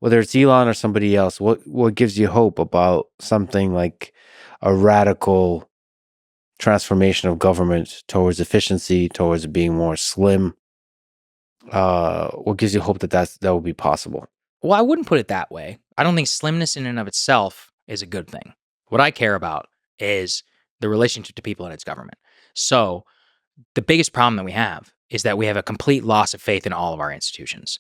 whether it's Elon or somebody else, what gives you hope about something like a radical transformation of government towards efficiency, towards being more slim? What gives you hope that will be possible? Well, I wouldn't put it that way. I don't think slimness in and of itself is a good thing. What I care about is the relationship to people and its government. So the biggest problem that we have is that we have a complete loss of faith in all of our institutions.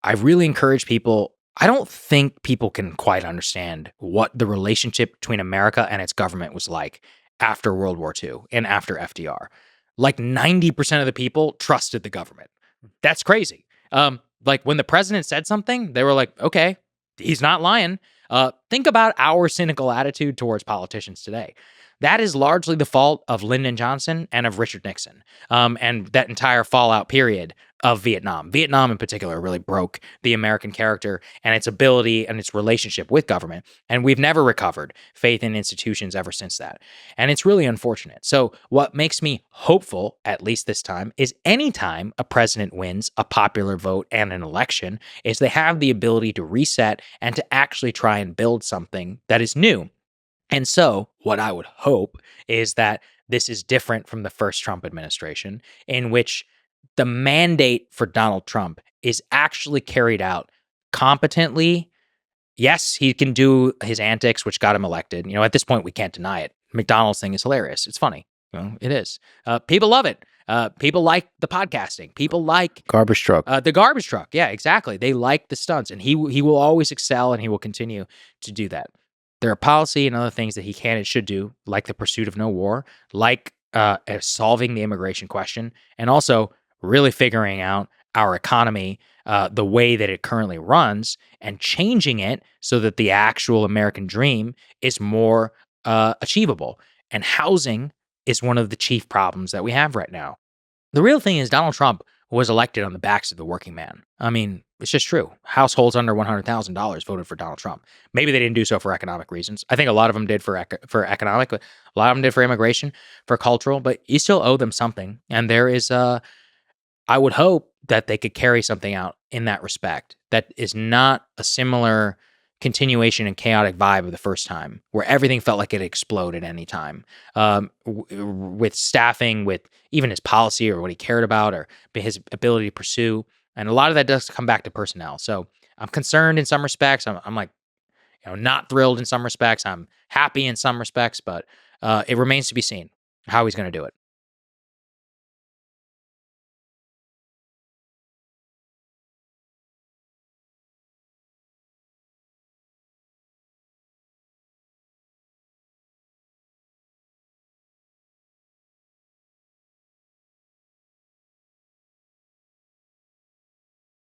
I really encourage people. I don't think people can quite understand what the relationship between America and its government was like after World War II and after FDR. Like 90% of the people trusted the government. That's crazy. Like when the president said something, they were like, okay, he's not lying. Think about our cynical attitude towards politicians today. That is largely the fault of Lyndon Johnson and of Richard Nixon, and that entire fallout period of Vietnam. Vietnam in particular really broke the American character and its ability and its relationship with government. And we've never recovered faith in institutions ever since that. And it's really unfortunate. So what makes me hopeful, at least this time, is anytime a president wins a popular vote and an election, is they have the ability to reset and to actually try and build something that is new. And so, what I would hope is that this is different from the first Trump administration, in which the mandate for Donald Trump is actually carried out competently. Yes, he can do his antics, which got him elected. You know, at this point, we can't deny it. McDonald's thing is hilarious. It's funny. You know, it is. People love it. People like the podcasting. People like Garbage truck. the garbage truck. Yeah, exactly. They like the stunts, and he will always excel, and he will continue to do that. There are policy and other things that he can and should do, like the pursuit of no war, like solving the immigration question, and also really figuring out our economy, the way that it currently runs, and changing it so that the actual American dream is more achievable. And housing is one of the chief problems that we have right now. The real thing is Donald Trump was elected on the backs of the working man. I mean, it's just true. Households under $100,000 voted for Donald Trump. Maybe they didn't do so for economic reasons. I think a lot of them did for economic, but a lot of them did for immigration, for cultural, but you still owe them something. And there is, I would hope that they could carry something out in that respect that is not a similar continuation and chaotic vibe of the first time, where everything felt like it exploded any time, with staffing, with even his policy or what he cared about or his ability to pursue. And a lot of that does come back to personnel. So I'm concerned in some respects. I'm like, not thrilled in some respects. I'm happy in some respects, but it remains to be seen how he's going to do it.